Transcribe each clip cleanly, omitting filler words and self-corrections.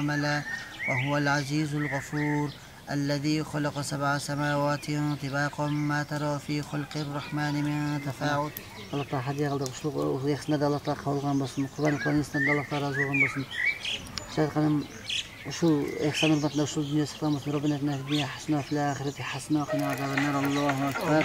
عملا وهو العزيز الغفور الذي خلق 7 سماوات طباقا ما ترى في خلق الرحمن من تفاوت. Allah Teala hadiye kıldı. Kuşluk yakısında da Allah Teala kabul kılgan olsun. Kurbanlıkların üstünde de Allah Teala razı olgan olsun. Şarkının şu ihsan hürmetine şu dünya sıklamasın. Rabbine etine fi dünya hasna fil ahireti hasna qina azabennar. Allahu ekber.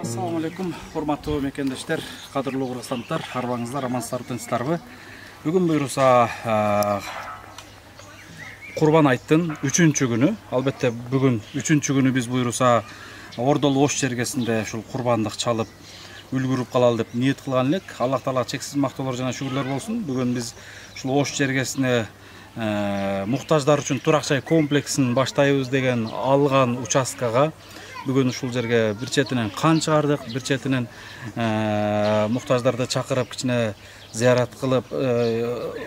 Assalamu alaikum, hormatlı mekendештер, qadırlı Qur'astanlar, arvаңыздар, амансыздар, тынчсыздарбы? Бүгүн буйруса Qurban айттын 3-чү күнү. Албетте бүгүн 3-чү күнү биз буйруса Ордол Ош жергесинде ушул курбандык чалып үлгүрүп калалы деп ниет кылган элек. Аллах Таала чексиз мактоолор жана шүгүрлөр болсун. Бүгүн биз ушул Ош жергесине муктаждар үчүн турак жай комплексин баштайбыз деген алган участкага бүгүн ушул жерге бир четинен кан чыгардык, бир четинен муктаждарды чакырып кичине зыярат кылып,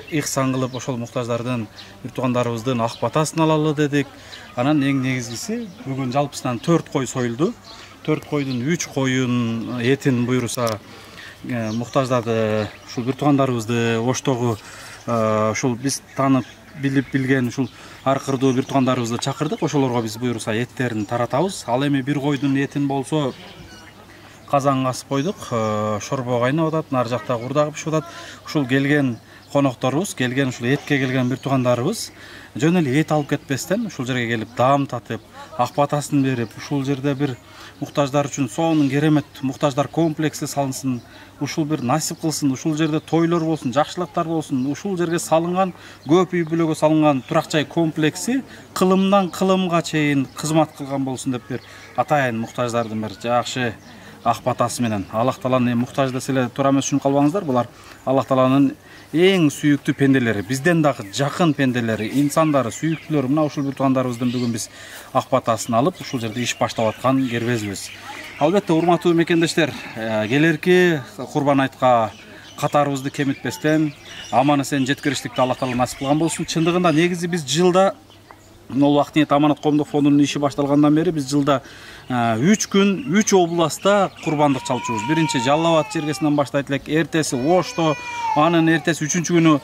ихсан кылып ошол муктаждардын бир туугандарыбыздын ак батасын алалы дедик. Анан эң негизгиси бүгүн жалпысынан 4 кой союлду. 4 койдун 3 коюн этин буйруса муктаждарды ушул бир туугандарыбызды Оштогу ушул биз таанып билип билген ушул аркырдуу бир туугандарыбызды чакырдык. Ошолорго биз буйруса эттерин таратабыз. Ал эми бир койдун этин болсо казанга асып койдук. Шорбо кайнап атат, нар жакта курдагы пишип атат. Ушул келген конокторубуз, келген ушул этке келген бир туугандарыбыз жөн эле эт алып кетпестен ушул жерге келип даам татып, ак батасын берип, ушул жерде бир муктаждар үчүн сонун керемет муктаждар комплекси салынсын, ушул бир насип кылсын, ушул жерде тойлор болсун, жакшылыктар болсун, ушул жерге салынган көп үй бүлөгө салынган турак жай комплекси кылымдан кылымга чейин кызмат кылган болсун деп бир атайын муктаждардын бир жакшы ак батасы менен Аллах Тааланын муктаж десе эле туура эмес үчүн калбаңыздар. Булар Аллах Тааланын эң сүйүктүү пенделери, бизден дагы жакын пенделери, инсандары, сүйүктүүлөрү. Мына ушул бир туугандарыбыздан бүгүн биз ак батасын алып, ушул жерде иш баштап аткан кербезбиз. Албетте, урматтуу мекендештер, келерки Курбан айтка катарыбызды кемитпестен, аман-эсен жеткириштикти Аллах Таала насип кылган болсун. Чындыгында негизи биз жылда Нол Ак Ниет Аманат коомдук фондунун иши башталгандан бери биз жылда 3 күн 3 областта курбандык чалчубуз. Биринчи Жалал Абад жергесинен баштайт элек, эртеси Ошто, анын эртеси 3-чү күнү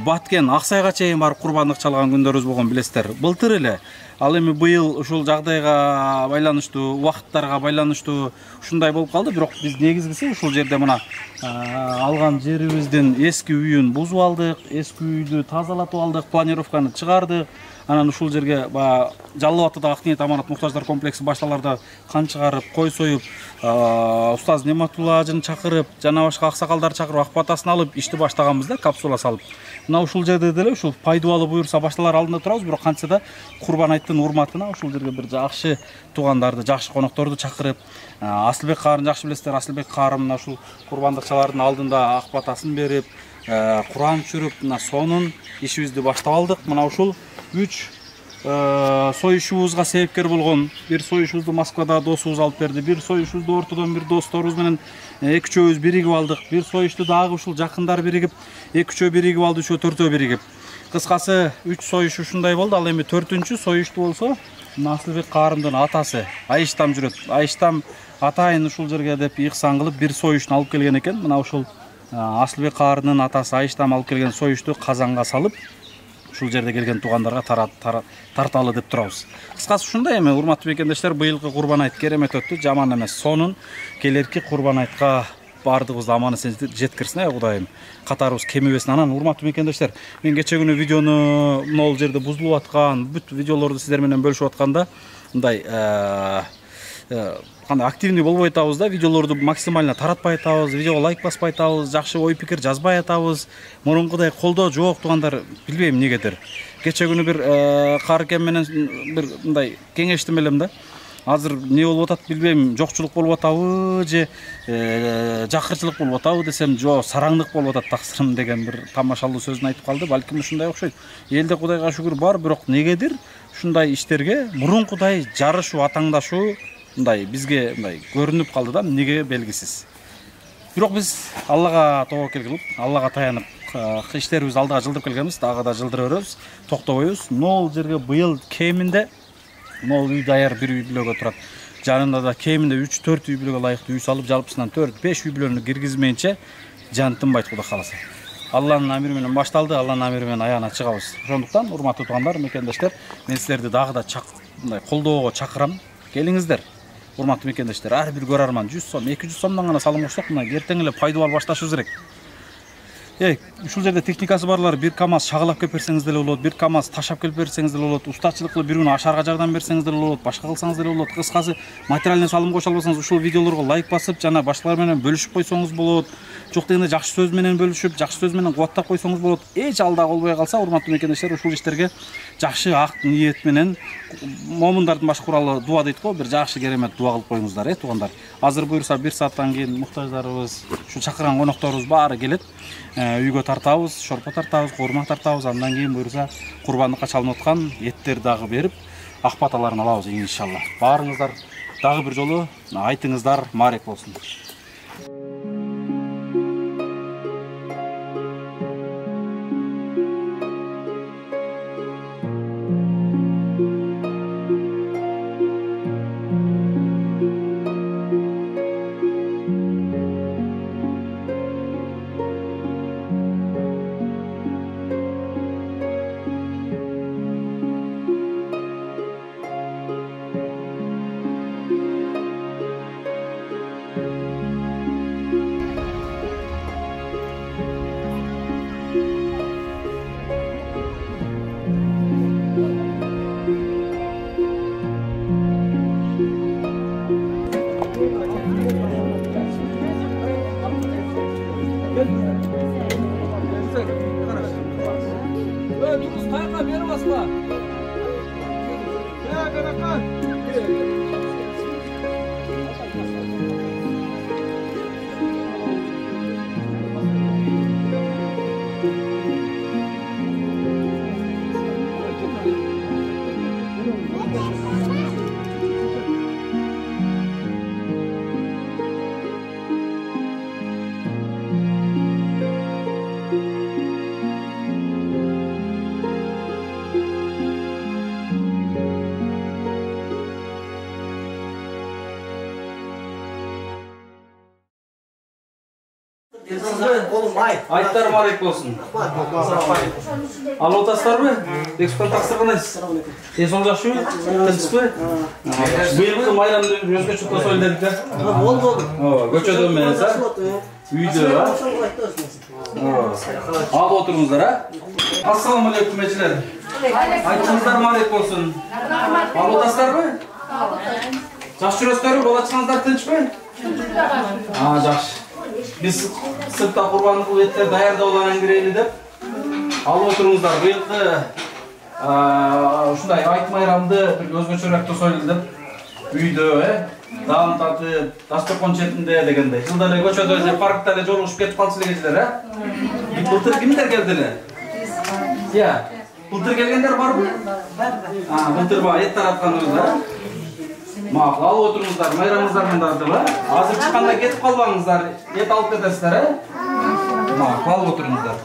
Баткен, Аксайга чейин барып курбандык чалган күндөрүбүз болгон билесиздер. Былтыр эле. Ал эми быйыл ушул жагдайга байланыштуу, убакыттарга байланыштуу ушундай болуп калды. Бирок биз негизгиси ушул жерде мына алган жерибиздин эски үйүн бузуп алдык, эски үйдү тазалатып алдык, планировканы чыгардык. Анан ушул жерге Жалал Абадта Ак Ниет Аманат муктаждар комплекси башталарда кан чыгарып, кой союп, устаз Нематулла ажын чакырып, жана башка аксакалдар чакырып, ак батасын алып ишти баштаганбыз да, капсула салып. Мына ушул жерде деле ушул пайдубалы буюрса башталар алдында турабыз, бирок кантса да Курбан айттын урматына ушул жерге бир жакшы туугандарды, жакшы конокторду чакырып, Асылбек Карын жакшы билесиздер, Асылбек Карын мына ушул курбандыкчылардын алдында ак батасын берип, Куран түшүрүп, мына сонун ишибизди баштап алдык. Мына ушул 3 союшубузга себепкер болгон, бир союшубузду Москвада досубуз алып берди, бир союшубузду ортодон бир досторубуз менен 2-чөөбүз биригип алдык, бир союшту дагы ушул жакындар биригип, 2-чөө биригип алды, 3-4 биригип. Кыскасы 3 союш ушундай болду. Ал эми 4-чү союшту болсо Асылбек Карымдын атасы Айыштам жүрөт. Айыштам атайын ушул жерге деп ихсан кылып бир союшту алып келген экен. Мына ушул Асылбек Карынын атасы Айыштам алып келген союшту казанга салып ушул жерде келген туугандарга тарталы деп турабыз. Кыскасы ушундай эми урматтуу мекендештер, быйылкы Курбан айт керемет өттү, жаман эмес. Сонун келерки Курбан айтка бардыгыбызды аман-эсен жеткирсин, Кудайым. Катарыбыз кемибесин. Анан урматтуу мекендештер, мен кече күнү видеону могул жерде бузулуп аткан, бүт видеолорду сиздер менен бөлүшүп атканда мындай кандай активный болбой атабыз да, видеолорду максимально таратпай атабыз, видеого лайк баспай атабыз, жакшы ой пикир жазбай атабыз. Мурункудай колдоо жок туугандар, билбейм эмнегедир. Кече күнү бир Карыкен менен бир мындай кеңештим элем да. Азыр не болуп атат билбейм, жокчулук болуп атабы же жакырчылык болуп атабы десем, жок, сараңдык болуп атат таксырым деген бир тамашалуу сөзүн айтып калды. Балким ушундай окшойт. Элде Кудайга шүгүр бар, бирок негедир ушундай иштерге мурункудай жарышуу, атаңдашуу мындай бизге мындай көрүнүп калды да, эмнеге белгисиз. Бирок биз Аллага тобокел кылып, Аллага таянып, иштерибизди алдыга жылдырып келгенбиз, дагы да жылдыра беребиз, токтобойбуз. Нол жерге быйыл кеминде мол үй даяр бир үй бүлөгө турат. Жанында да кеминде 3-4 үй бүлөгө ылайыктуу үй салып, жалпысынан 4-5 үй бүлөнү киргизмейинче жан тынбайт Кудай кааласа. Алланын амири менен башталды, Алланын амири менен аягына чыгабыз. Ошондуктан, урматтуу туугандар, мекендештер, мен силерди дагы да колдоого чакырам. Келиңиздер. Урматтуу мекендештер, ар бир көрөрман 100 сом, 200 сомдон гана салым кошсок, мына эртең эле пайда бар башташыбыз керек. Ушул жерде техникасы барлар, бир КАМАЗ шагылап келип берсеңиз деле болот, бир КАМАЗ ташап келип берсеңиз деле болот, устачылык кылып бир күнү ашарга жардам берсеңиз деле болот, башка кылсаңыз деле болот. Кыскасы, материальный салым кошо албасаңыз, ушул видеолорго лайк басып, жана башкалар менен бөлүшүп койсоңуз болот. Жок дегенде жакшы сөз менен бөлүшүп, жакшы сөз менен кубаттап койсоңуз болот. Эч алдаа болбой калса, урматтуу мекендештер, ушул иштерге жакшы ак ниет менен момундардын баш куралы дуа дейт го, бир жакшы керемет дуа кылып коюңуздар, туугандар. Азыр буюрса 1 сааттан кийин муктаждарыбыз, ушу чакырган конокторубуз баары келет. Үйгө тартабыз, шорпо тартабыз, курма тартабыз, андан кийин буюрса курбандыкка чалынып аткан эттер дагы берип, ак баталарын алабыз иншалла. Баарыңыздар дагы бир жолу айтыңыздар маарек болсун. Айттар марек болсын. Алып отасыздарбы? Экспорт тапсырганайсыз. Сол жакшыбы? Тынчпы? Быйылкы майрамды өзгөчө тосойлу дедик да. Болду. Көчөдөн менен үйдө, Алып отуруңуздар, Ассаламу алейкум эчилер. Айтыңыздар марек болсын. Алып отасыздарбы? Жакшы жүрөсүздарбы? Бала чагаңыздар тынчпы? Жакшы. Biz sırtta kurbanlık etler dayardaуларын кирели деп алып отуруңуздар. Быйылкы ушундай айт майрамды өзгөчөрөөк тосойлу деп үйдө, даам татып, дасторкон четинде дегендей. Жылда эле көчөдө же паркта эле жолугушуп кетип калчу элеңиздер, Былтыр кимдер келди эле? Былтыр келгендер барбы? Былтыр эт тараткандырсыздар. Макул, алып отуруңуздар, майрамыңыздар менен дартып, Азыр чыкканда кетип калбаңыздар, эт алып кетесиздер, Макул, алып отуруңуздар.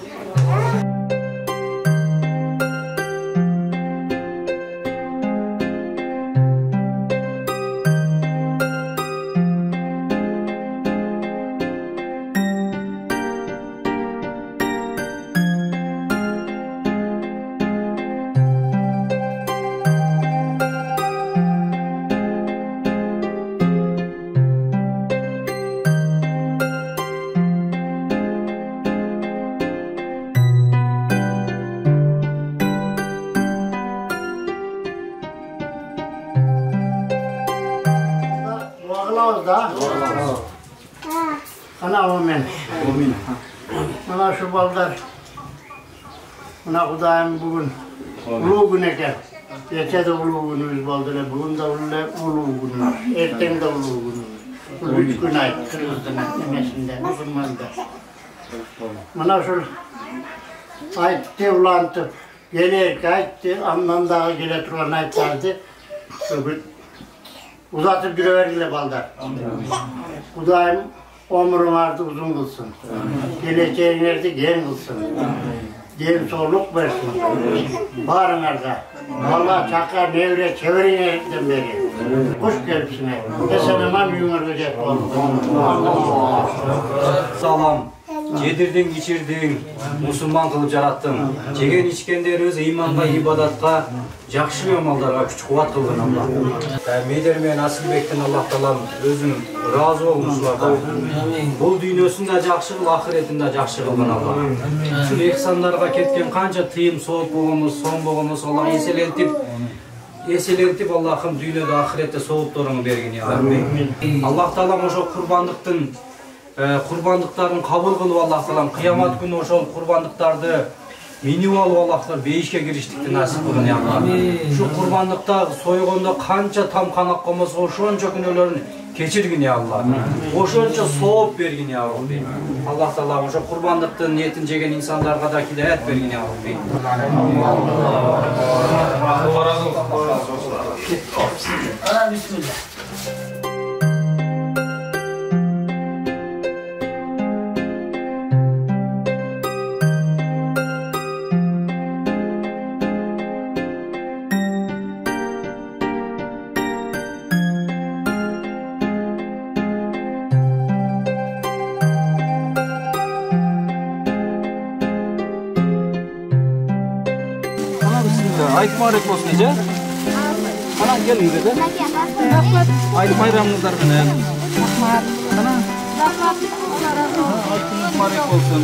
Ana amin. Mana şu ballar. Mana Kudayım bugün ulu gün eken. Geçe de ulu günümüz baldır. Bugün de ulu günümüz. Erten de ulu günümüz. 3 gün ay Kırgız'dan emesinden, Müslüman'da. Mana şu aytti ulantıp, gelerek aytti, andan daha gele turan aytlardı. Uzatıp duruverdiler ballar. Kudayım Ömrüňardy uzun kılsın. Geleceğiňerdi gen kılsın. Dem soğluk versin. Barıňarda. Allah çaka nevre çeviriňerden beri. Hoş gelipsine. Eseneman ýüňerge jet boldu. Salam. Yedirdin, içirdin, musulman kılıp jarattın. Jegen içkenlerimiz imanga, ibadatga, jakşı amallarga küç kuvat kılgın Allah. Meyder men Asılbek'ten Allah talam özün razı olmuşlarga. Bul dünyasında jakşı kıl, ahiretinde jakşı kılgın Allah. Şu ihsanlarga ketken kança tıyım, soğuk boğumuz, son boğumuz Allah eselentip Allah'ım dünyada ahirette soğuklarını bergin ya Rabbi. Allah talam oşo kurbanlıktın kurbanlıkların kabul kılıp Allah talam kıyamet günü oşol kurbanlıktardı minip alıp Allah talam beyişke giriştikti nasip kılın ya Allah. Şu kurbanlıkta soygonda kança tam kanak olmasa oşonça günelerini keçirgin ya Allah. Oşonça soğup bergin ya Rabbi. Allah talam oşo kurbanlıktın niyetin jegen insanlarga da hidayet bergin ya Rabbi. Bismillah. Ayt mübarek olsun Ece. Ana gelin dedi. Ayt bayramınızlar menen. Ana. Aytınız mübarek olsun.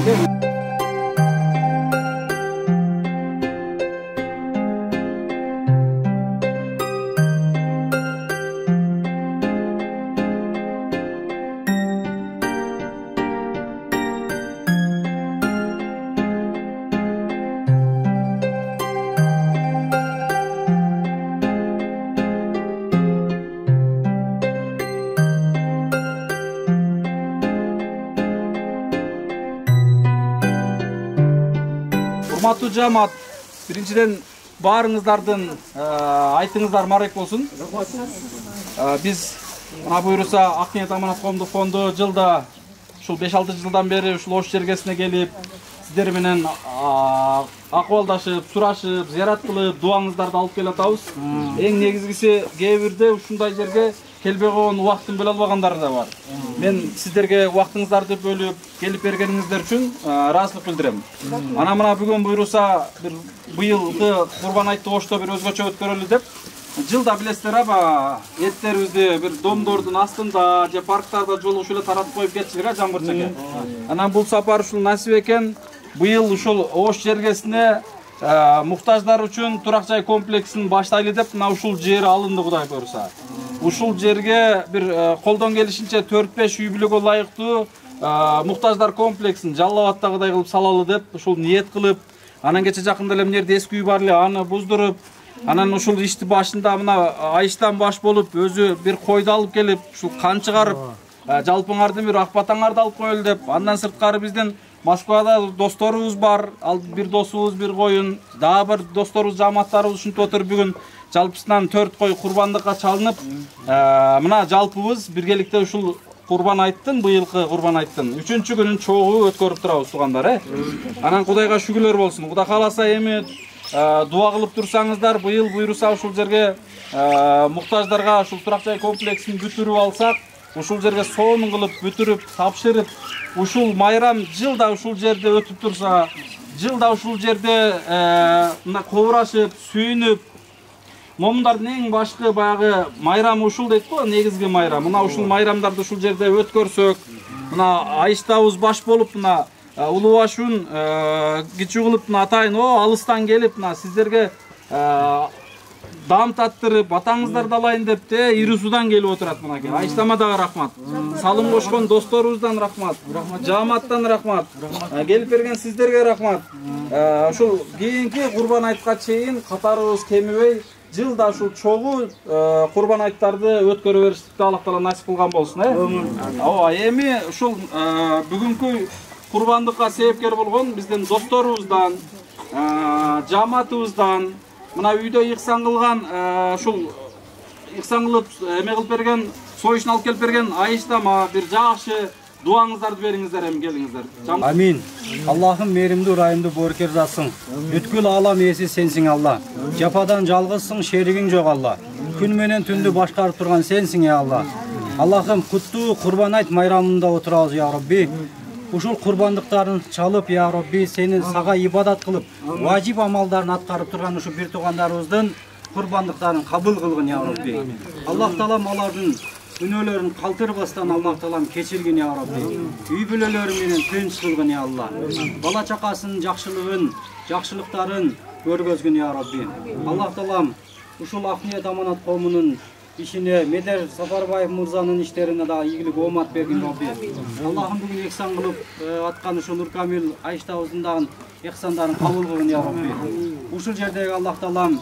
Urmatlı cemaat, birinciden barыңыздардын айтыңыздар марек болсын. Biz mına buyursa Akniyet Amanat Коомдук фонду жылда ушул 5-6 жылдан бери ушул Ош жергесине келип, сиздер менен акыбалдашып, сурашып, зыярат кылып, дуаңыздарды алып келе атабыз. Эң негизгиси кээ бирде ушундай жерге келбей койгон убактын бөлө албагандары да бар. Мен сиздерге убактыңыздарды бөлүп келип бергениңиздер үчүн ыраазычылык билдирем. Ана мына бүгүн буйруса бир быйылкы Курбан айтты Ошто бир өзгөчө өткөрөлү деп жылда билесиздер аба эттерибизди бир домдордун астында же парктарда жолугуш эле таратып коюп кетчилик жамгырча экен. Анан бул сапар ушул насип экен. Быйыл ушул Ош жергесине муктаждар үчүн турак жай комплексин баштайлы деп мына ушул жер алынды Кудай буйруса. Ушул жерге бир колдон келишинче 4-5 үй бүлөгө ылайыктуу муктаждар комплексин Жалал Абадтагыдай кылып салалы деп ушул ниет кылып, анан кече жакында эле мына жерде эски үй бар эле аны буздуруп, анан ушул ишти башында мына айыштан баш болуп өзү бир койду алып келип ушул кан чыгарып, жалпыңарды бир ак батаңарды алып коелу деп, андан сырткары биздин Москвада досторубуз бар, ал бир досубуз бир коюн, дагы бир досторубуз, жамааттарыбыз ушинтип отуруп бүгүн жалпысынан 4 кой курбандыкка чалынып, мына жалпыбыз биргеликте ушул Курбан айттын, быйылкы Курбан айттын 3-чү күнүн чогуу өткөрүп турабыз туугандар, Анан Кудайга шүгүрлөр болсун. Кудай кааласа эми дуа кылып турсаңыздар, быйыл буйруса ушул жерге муктаждарга ушул турак жай комплексин бүтүрүп алсак, ушул жерге сонун кылып бүтүрүп, тапшырып, ушул майрам жылда ушул жерде өтүп турса, жылда ушул жерде мына кобурашып, сүйүнүп, момундардын эң башкы баягы майрамы ушул дейт го, негизги майрам. Мына ушул майрамдарды ушул жерде өткөрсөк, мына айыштабыз баш болуп, мына улуубашын кичүү кылып, мына атайын алыстан келип, мына сиздерге даам таттырып, атаңыздарды алайын деп ири судан келип отурат мынакей. Айыштамадагы рахмат. Салым кошкон досторубуздан рахмат. Жамааттан рахмат. Келип берген сиздерге рахмат. Ушул кийинки Курбан айтка чейин катарыбыз кемибей, жылда ушул чогуу Курбан айттарды өткөрө бериштикти Аллах Таала насип кылган болсун, Ооба, эми ушул бүгүнкү курбандыкка себепкер болгон биздин досторубуздан, жамаатыбыздан, мына үйдө ыйксан кылган, ушул ыйксан кылып эме кылып берген, союшун алып келип берген айыштама бир жакшы Duаңыздарды бериңиздер, эми келиңиздер. Amin. Allah'ım merimdi, rayımdı, borker zatsın. Bütkül alam iyesi sensin Allah. Japadan жалғызсың, şerigin жоқ Allah. Күн менен түнді башқарып тұрған sensin ya Allah. Allah'ım kutlu kurban ayt mayramında oturağız ya Rabbi. Ушул курбандыктарын чалып, ya Rabbi, seni sağa ibadat kılıp, vacip amallarını atkarıp turgan uşu bir tuğanlarımыздın курбандыктарын кабыл кылгын ya Rabbi. Allah talam алардын үнөлөрүн калтырбастан Allah talam кечиргин ya Rabbi. Үй бүлөлөрү менен тынч кылгын ya Allah. Бала чакасынын жакшылыгын, жакшылыктарын көргөзгүн ya Rabbi. Allah talam ушул Акниет Аманат коомунун işine, Meder Safarbayev Mırza'nın işlerine daha iyilik omat bergin Rabbi. Allah'ım bugün eksan kılıp atkan şu Nurkamil Ayşta Uzundağın eksanların kabul kılın ya Rabbi. Uşul jerdeki Allah talam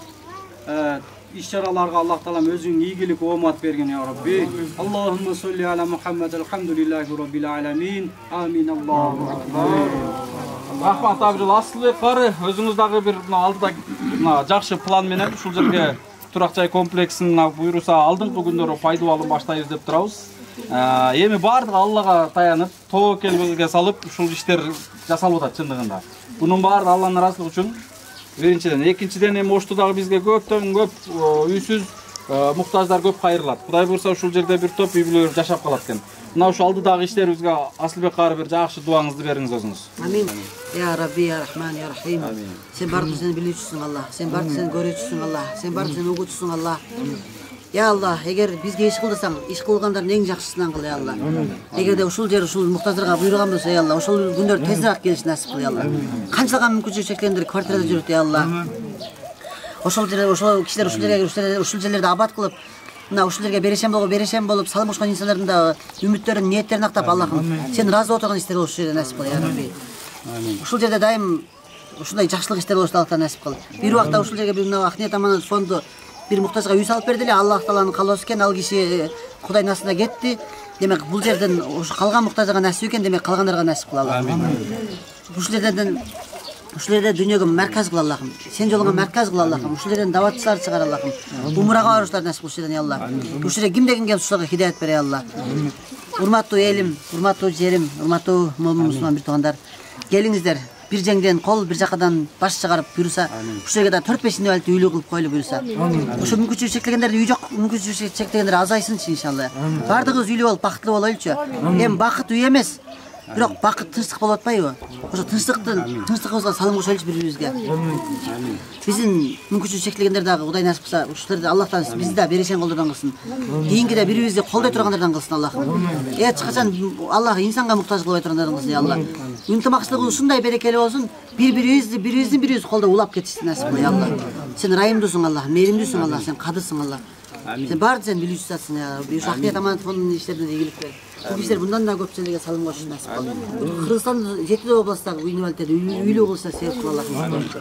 işçaralarga Allah talam özün iyilik omat bergin ya Rabbi. Allahümme salli ala Muhammed elhamdülillahi rabbil alamin. Amin. Allahu akbar. Рахмат Абдул Асылбек кары, өзүңүздөгү бир алдыда жакшы план менен ушул жерге турак жай комплексин буйруса алдыңкы күндөрү пайдаланып баштайбыз деп турабыз. Эми баардыгы Аллага таянып, тоокелге салып ушул иштер жасалып атат чындыгында. Бунун баардыгы Алланын ыраазычылыгы үчүн биринчиден, экинчиден эми Оштудагы бизге көптөн көп үйсүз муктаждар көп кайрылат. Кудай буйруса ушул жерде бир топ үй бүлөлөр жашап калат экен. Мына ушу алдыдагы иштерибизге Асылбек кары бир жакшы дуаңызды бериңиз өзүңүз. Амин. Ya Rabbi, ya Rahman, ya Rahim. Sen bardı seni biliyorsun Allah. Sen bardı seni görüyorsun Allah. Sen bardı seni uğutsun Allah. Ya Allah, eğer bizge iş kıldısan, iş kılganların en жақсысынан kıl ya Allah. Eğer de uşul yer, uşul muhtazırga buyurgan bolsa ya Allah, uşul günдөр teziraq keliş nasip kıl ya Allah. Kançalgan mümkünçülük çeklendir kvartirada жүрüt ya Allah. Ошол кишилер ушул жерлерде абат кылып, мына ушул жерге берешем болуп, салым кошкон инсандардын да үмүттөрүн, ниеттерин актап Аллахым, сен разы отурган иштер ушул жерде насип кыл ya Rabbi. Ушул жерде дайым ушундай жакшылык иштер болушту Аллахтан насип кыл. Бир убакта ушул жерге бир Акниет Аманат фонду бир муктажга үй салып берди эле, Аллах тааланын каалоосу экен, ал киши Кудай насына кетти. Демек бул жерден ушу калган муктажга насип экен, демек калгандарга насип кыл Аллахым. Ушул жерде дүйнөгө марказ кыл Аллахым. Сен жолуңа марказ кыл Аллахым. Ушул жерден даватчылар чыгар Аллахым. Умрага баруштар насип кыл ушул жерден Аллах. Ушул жерге кимде ким келип ушуларга хидayet бер Аллах. Урматтуу элим, урматтуу жерим, урматтуу мусулман бир туугандар, келиңиздер. Bir жеңден кол, bir жакадан баш чыгарып буйруса, ушул жерге да 4-5 инвалидти үйлүү кылып койлу буйруса. Ошо мүмкүнчүлүгү чектегендердин үй жок, мүмкүнчүлүгү чектегендер азайсынчы иншалла. Бардыгыбыз үйлүү болуп бакыттуу болойлучу. Эми бакыт үй эмес, бирок бакыт тынчтык болуп атпайбы? Ошо тынчтыгыбызга салым кошойлучу бири-бирибизге. Биздин мүмкүнчүлүгү чектегендер дагы Кудай насип кылса, ушуларды Аллахтан бизди да берешен колдордон кылсын. Кийинкиде бири-бирибизди колдой тургандардан кылсын Аллахым. Эч качан Аллах инсанга муктаж кылбай тургандардан кылсын ya Allah. Ынтымакчылыгыбыз ушундай берекелүү болсун, бирибириздин колдо улап кетишти насип кыл ya Allah. Сен райымдуусуң Аллах, мээримдүүсүң Аллах, сен кадырсың Аллах. Сен баарды сен билүүчү затсың ya Rabbi. Ушу Акниет Аманат фондунун иштерине ийгилик бер. Бул кишилер мындан да көп жерлерге салым кошуп насип кыл. Кыргызстандын 7 областагы инвалидтерди үйлүү кылса себеп кыл Аллахым.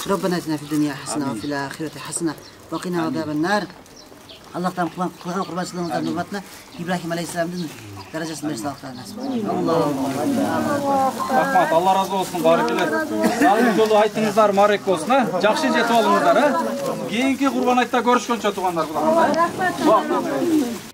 ربنا اتنا في الدنيا حسنه وفي الاخره حسنه وقنا عذاب النار. Allah'tan kılgan kurbançılığımızdan hürmetine İbrahim Aleyhisselam'ın derecesini versin Allah'tan nasip. Rahmat, Allah razı olsun, barakeler. Sağlık yolu aytыңыздар марек болсын, жакшы жетип алыңыздар. Кийинки курбан айтта көрүшкөнчө туугандар. Рахмат.